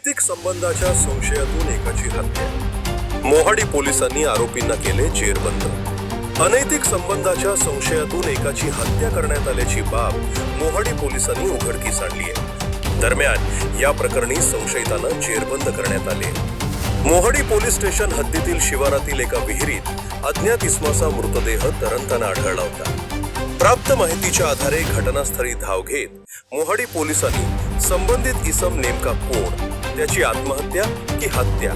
अनैतिक संबंधाच्या संशयातून एकाची हत्या। मोहाडी पोलिसांनी आरोपींना केले जेरबंद। अनैतिक संबंधाच्या संशयातून एकाची हत्या करण्यात आल्याची बाब मोहाडी पोलिसांनी उघडकीस आणली आहे। दरम्यान या प्रकरणी संशयितांना जेरबंद करण्यात आले। मोहाडी पोलीस स्टेशन हद्दीतील शिवारातील एका विहिरीत अज्ञात इसमाचा मृतदेह तरंगताना आढळला होता। प्राप्त माहितीच्या आधारे घटनास्थळी धाव घेत मोहाडी पोलिसांनी संबंधित इसम नेमका कोण, त्याची आत्महत्या की हत्या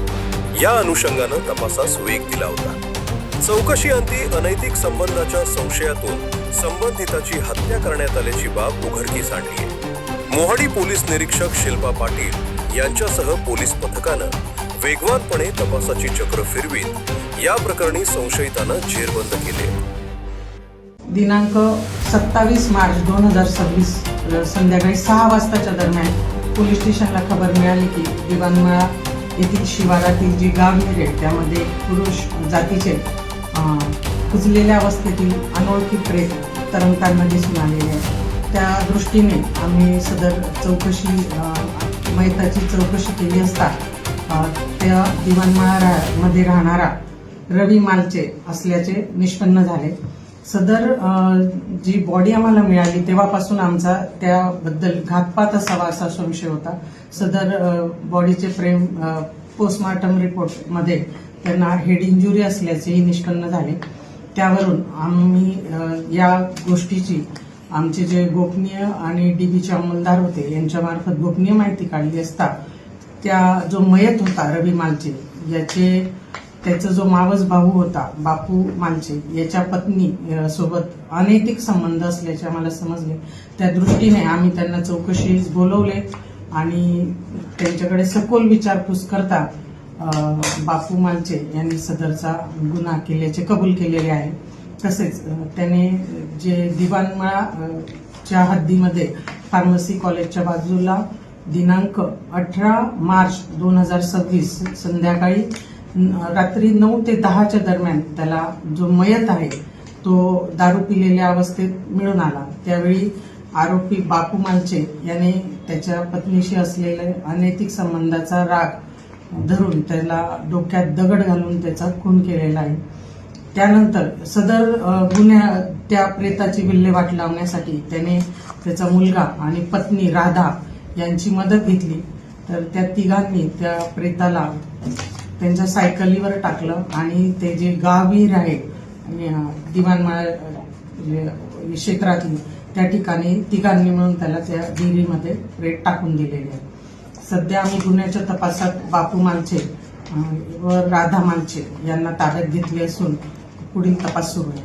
या अनुषंगाने तपासास वेग दिला होता। चौकशी अंती अनैतिक संबंधाच्या संशयातून संबंधिताची हत्या करण्यात आल्याची बाब उघडकीस आणली आहे। मोहाडी पोलीस निरीक्षक शिल्पा पाटील यांच्यासह पोलीस पथकानं वेगवानपणे तपासाची चक्र फिरवीत या प्रकरणी संशयितांना जेरबंद केले। दिनांक 27 मार्च 2026 संध्याकाळी 6 वाजताच्या दरम्यान पोलीस स्टेशनला खबर मिळाली की दिवाणमळा येथील शिवारातील जी गाव आहे त्यामध्ये पुरुष जातीचे कुजलेल्या अवस्थेतील अनोळखी प्रेत तरंगताना दिसून आलेले आहे। त्या दृष्टीने आम्ही सदर चौकशी मैताची चौकशी केली असता त्या दिवाणमळा मध्ये राहणारा रवी मालचे असल्याचे निष्पन्न झाले। सदर जी बॉडी आम्हाला मिळाली तेव्हापासून आमचा त्याबद्दल घातपात असावा असा संशय होता। सदर बॉडीचे पोस्टमॉर्टम रिपोर्ट मध्ये त्यांना हेड इंजुरी असल्याचेही निष्पन्न झाले। त्यावरून आम्ही या गोष्टीची आमचे जे गोपनीय आणि डीबीचे अंमलदार होते यांच्यामार्फत गोपनीय माहिती काढली असता त्या जो मयत होता रवी मालचे त्याचा जो मावस भाऊ होता बापू मालचे याच्या पत्नी सोबत अनैतिक संबंध असल्याचे आम्हाला समजले। त्या दृष्टीने आम्ही त्यांना चौकशीस बोलवले आणि त्यांच्याकडे सखोल विचारपूस करता बापू मालचे यांनी सदरचा गुन्हा केल्याचे कबूल केलेले आहे। तसेच त्याने जे दिवाणमळाच्या हद्दीमध्ये फार्मसी कॉलेजच्या बाजूला दिनांक 18 मार्च 2026 संध्याकाळी रात्री 9 ते 10च्या दरम्यान त्याला जो मयत आहे तो दारू पिलेल्या अवस्थेत मिळून आला। त्यावेळी आरोपी बापू मालचे याने त्याच्या पत्नीशी असलेल्या अनैतिक संबंधाचा राग धरून त्याला डोक्यात दगड घालून त्याचा खून केलेला आहे। त्यानंतर सदर त्या प्रेताची विल्हेवाट लावण्यासाठी त्याने त्याचा मुलगा आणि पत्नी राधा यांची मदत घेतली। तर त्या तिघांनी त्या प्रेताला त्यांच्या सायकलीवर टाकलं आणि ते जे गावविहीर आहे दिवाणमळा क्षेत्रातली त्या ठिकाणी तिघांनी मिळून त्याला त्या विहिरीमध्ये प्रेत टाकून दिलेले आहे। सध्या आम्ही गुन्ह्याच्या तपासात बापू मालचे व राधा मालचे यांना ताब्यात घेतले असून पुढील तपास सुरू आहे।